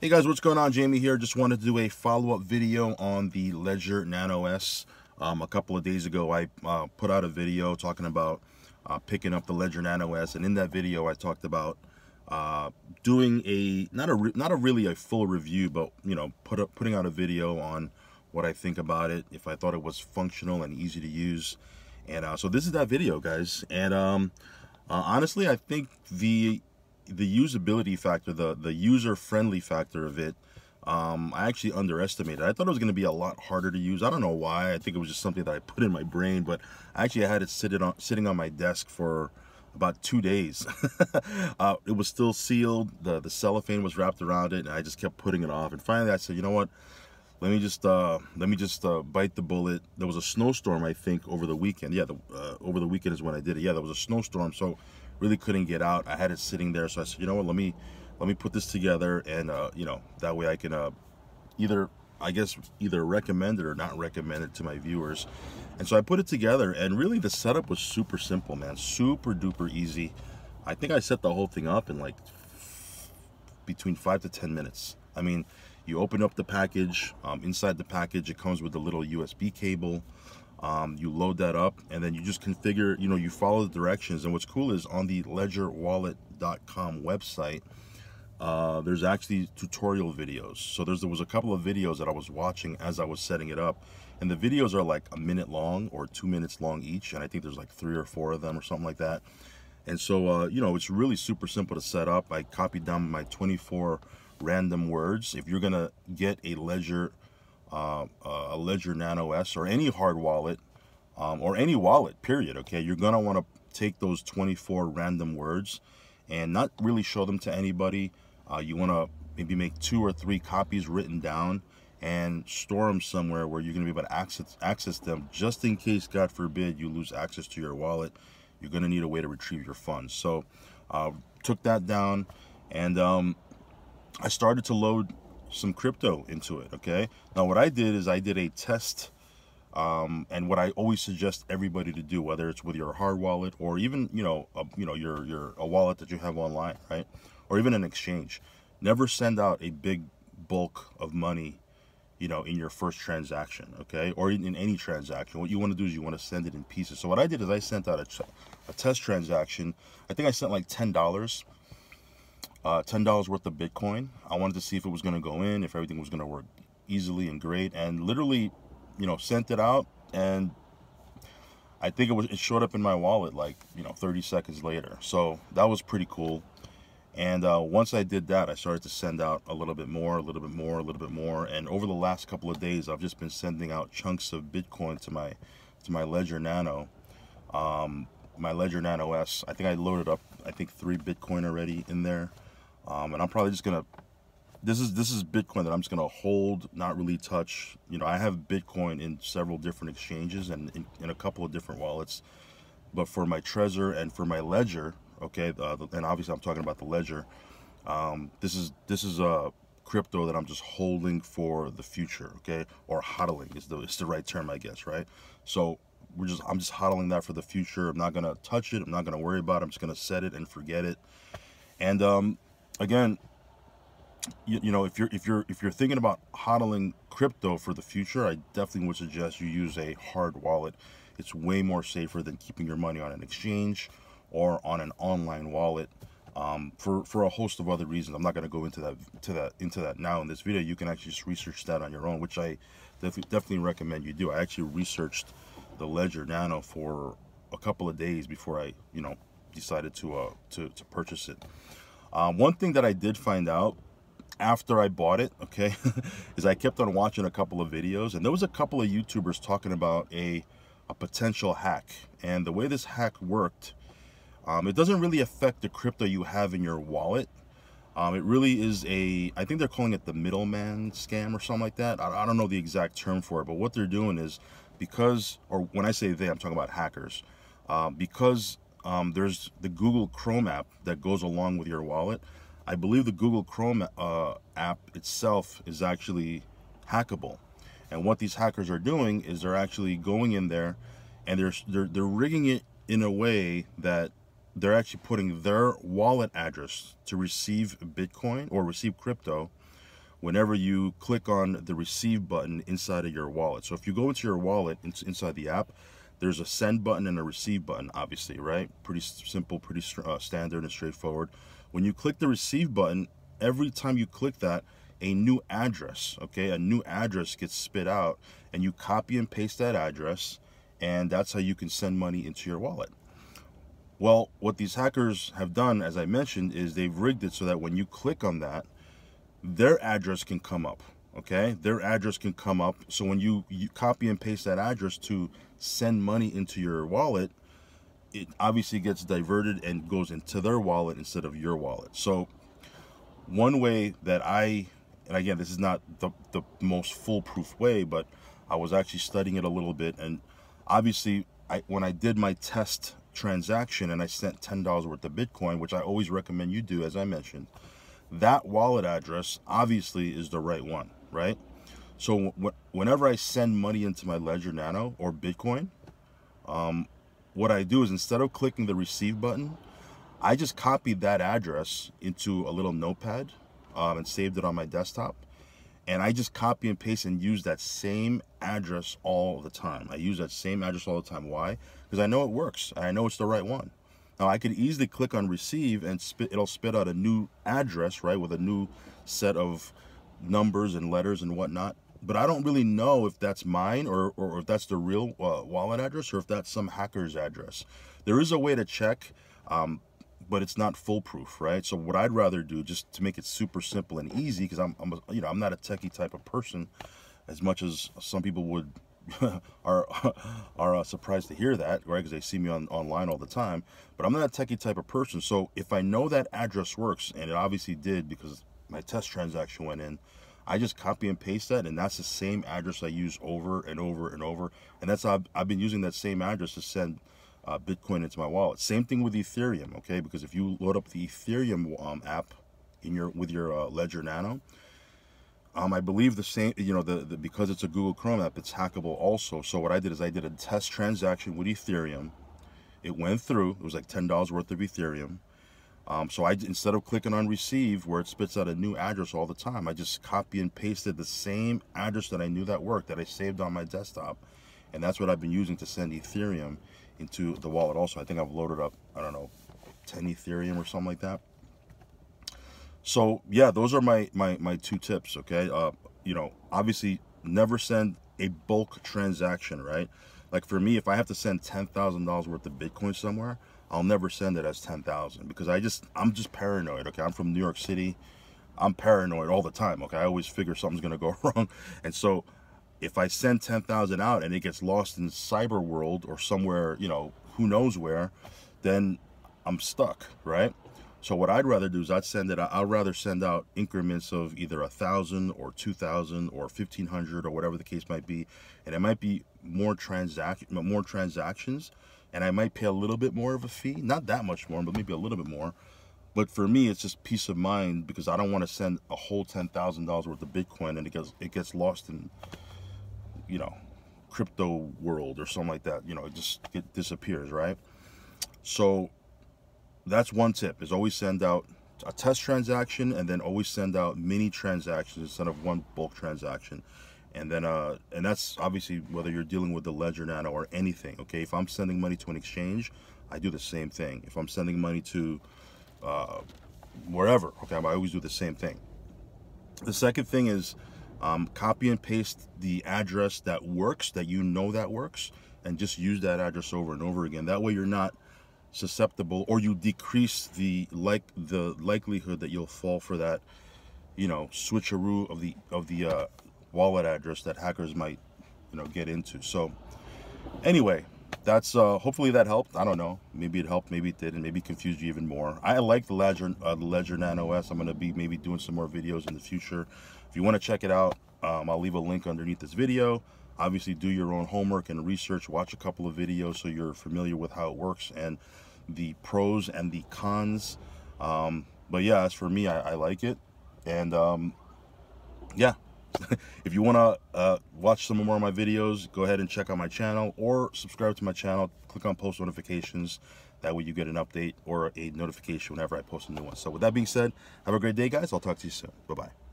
Hey guys, what's going on? Jamie here. Just wanted to do a follow-up video on the Ledger Nano S. A couple of days ago, I put out a video talking about picking up the Ledger Nano S, and in that video, I talked about doing not a really a full review, but putting out a video on what I think about it, if I thought it was functional and easy to use, and so this is that video, guys. And honestly, I think the usability factor, the user-friendly factor of it, I actually underestimated. I thought it was going to be a lot harder to use. I don't know why. I think it was just something that I put in my brain, but actually I had it sitting on my desk for about 2 days. It was still sealed. The cellophane was wrapped around it, and I just kept putting it off. And finally I said, you know what? Let me just bite the bullet. There was a snowstorm, I think, over the weekend. Yeah, over the weekend is when I did it. Yeah, there was a snowstorm, so really couldn't get out. I had it sitting there, so I said, you know what? Let me put this together, and that way I can either recommend it or not recommend it to my viewers. And so I put it together, and really the setup was super simple, man. Super duper easy. I think I set the whole thing up in like between 5 to 10 minutes. I mean, you open up the package. Inside the package, it comes with a little USB cable. You load that up, and then you just configure, you follow the directions. And what's cool is on the ledgerwallet.com website, there's actually tutorial videos. So there was a couple of videos that I was watching as I was setting it up, and the videos are like a minute long or 2 minutes long each, and I think there's like 3 or 4 of them or something like that. And so it's really super simple to set up. I copied down my 24 random words. If you're gonna get a Ledger Nano S or any hard wallet, or any wallet period, okay, you're gonna want to take those 24 random words and not really show them to anybody. You want to maybe make 2 or 3 copies written down and store them somewhere where you're going to be able to access them, just in case, God forbid, you lose access to your wallet. You're going to need a way to retrieve your funds. So took that down, and I started to load some crypto into it. Okay, now what I did is I did a test, and what I always suggest everybody to do, whether it's with your hard wallet or even your wallet that you have online, right, or even an exchange, never send out a big bulk of money in your first transaction, okay, or in any transaction. What you want to do is you want to send it in pieces. So what I did is I sent out a test transaction. I think I sent like $10 worth of Bitcoin. I wanted to see if it was going to go in, if everything was going to work easily and great, and literally sent it out, and I think it showed up in my wallet like 30 seconds later. So that was pretty cool. And once I did that, I started to send out a little bit more, and over the last couple of days, I've just been sending out chunks of Bitcoin to my Ledger Nano, my Ledger Nano S. I think I loaded up 3 Bitcoin already in there, and I'm probably just gonna. This is Bitcoin that I'm just gonna hold, not really touch. I have Bitcoin in several different exchanges and in a couple of different wallets, but for my Trezor and for my Ledger, okay, and obviously I'm talking about the Ledger. This is a crypto that I'm just holding for the future, okay, or hodling is the right term, I guess, right? So I'm just hodling that for the future. I'm not gonna touch it. I'm not gonna worry about it. I'm just gonna set it and forget it. And again, if you're thinking about hodling crypto for the future, I definitely would suggest you use a hard wallet. It's way more safer than keeping your money on an exchange or on an online wallet, for a host of other reasons. I'm not going to go into that now in this video. You can actually just research that on your own, which I definitely recommend you do. I actually researched the Ledger Nano for a couple of days before I decided to purchase it. One thing that I did find out after I bought it, okay, is I kept on watching a couple of videos, and there was a couple of YouTubers talking about a potential hack. And the way this hack worked, it doesn't really affect the crypto you have in your wallet. It really is I think they're calling it the middleman scam or something like that. I don't know the exact term for it, but what they're doing is, or when I say they, I'm talking about hackers, because there's the Google Chrome app that goes along with your wallet. I believe the Google Chrome app itself is actually hackable. And what these hackers are doing is they're actually going in there, and they're rigging it in a way that they're actually putting their wallet address to receive Bitcoin or receive crypto whenever you click on the receive button inside of your wallet. So if you go into your wallet inside the app, there's a send button and a receive button, obviously, right? Pretty simple, pretty standard and straightforward. When you click the receive button, every time you click that, a new address, okay, a new address gets spit out, and you copy and paste that address, and that's how you can send money into your wallet. Well, what these hackers have done, as I mentioned, is they've rigged it so that when you click on that, their address can come up, okay? Their address can come up. So when you copy and paste that address to send money into your wallet, it obviously gets diverted and goes into their wallet instead of your wallet. So one way that and again, this is not the most foolproof way, but I was actually studying it a little bit. And obviously, when I did my test transaction and I sent $10 worth of Bitcoin, which I always recommend you do, as I mentioned, that wallet address obviously is the right one, right? So whenever I send money into my Ledger Nano or Bitcoin, what I do is, instead of clicking the receive button, I just copied that address into a little notepad and saved it on my desktop. And I just copy and paste and use that same address all the time. I use that same address all the time. Why? Because I know it works and I know it's the right one. Now, I could easily click on receive and it'll spit out a new address, right, with a new set of numbers and letters and whatnot. But I don't really know if that's mine or if that's the real wallet address, or if that's some hacker's address. There is a way to check, but it's not foolproof, right? So what I'd rather do, just to make it super simple and easy, because I'm not a techie type of person, as much as some people would are surprised to hear that, right? Because they see me online all the time. But I'm not a techie type of person. So if I know that address works, and it obviously did because my test transaction went in, I just copy and paste that, and that's the same address I use over and over and over. And that's how I've been using that same address to send Bitcoin into my wallet. Same thing with Ethereum, okay? Because if you load up the Ethereum app with your Ledger Nano, I believe the same, because it's a Google Chrome app, it's hackable also. So what I did is I did a test transaction with Ethereum. It went through. It was like $10 worth of Ethereum. So instead of clicking on receive, where it spits out a new address all the time, I just copy and pasted the same address that I knew that worked, that I saved on my desktop. And that's what I've been using to send Ethereum into the wallet also. I think I've loaded up, I don't know, 10 Ethereum or something like that. So yeah, those are my two tips, okay? Obviously never send a bulk transaction, right? Like for me, if I have to send $10,000 worth of Bitcoin somewhere, I'll never send it as 10,000 because I'm just paranoid, okay? I'm from New York City. I'm paranoid all the time, okay? I always figure something's gonna go wrong. And so if I send 10,000 out and it gets lost in the cyber world or somewhere, who knows where, then I'm stuck, right? So what I'd rather do is I'd rather send out increments of either 1,000 or 2,000 or 1,500 or whatever the case might be, and it might be more transactions, and I might pay a little bit more of a fee, not that much more, but maybe a little bit more. But for me, it's just peace of mind because I don't want to send a whole $10,000 worth of Bitcoin and it gets lost in, crypto world or something like that. It disappears, right? So that's one tip, is always send out a test transaction and then always send out mini transactions instead of one bulk transaction. And then and that's obviously whether you're dealing with the Ledger Nano or anything, okay? If I'm sending money to an exchange, I do the same thing. If I'm sending money to wherever, okay, I always do the same thing. The second thing is copy and paste the address that works, that works, and just use that address over and over again. That way you're not susceptible, or you decrease the likelihood that you'll fall for that, switcheroo of the wallet address that hackers might, get into. So anyway, that's hopefully that helped. I don't know, maybe it helped, maybe it didn't, maybe it confused you even more. I like the Ledger Nano S. I'm going to be maybe doing some more videos in the future. If you want to check it out, I'll leave a link underneath this video. Obviously do your own homework and research, watch a couple of videos so you're familiar with how it works and the pros and the cons. But yeah, as for me, I like it. And yeah, if you want to watch some more of my videos, go ahead and check out my channel or subscribe to my channel. Click on post notifications. That way you get an update or a notification whenever I post a new one. So with that being said, have a great day, guys. I'll talk to you soon. Bye-bye.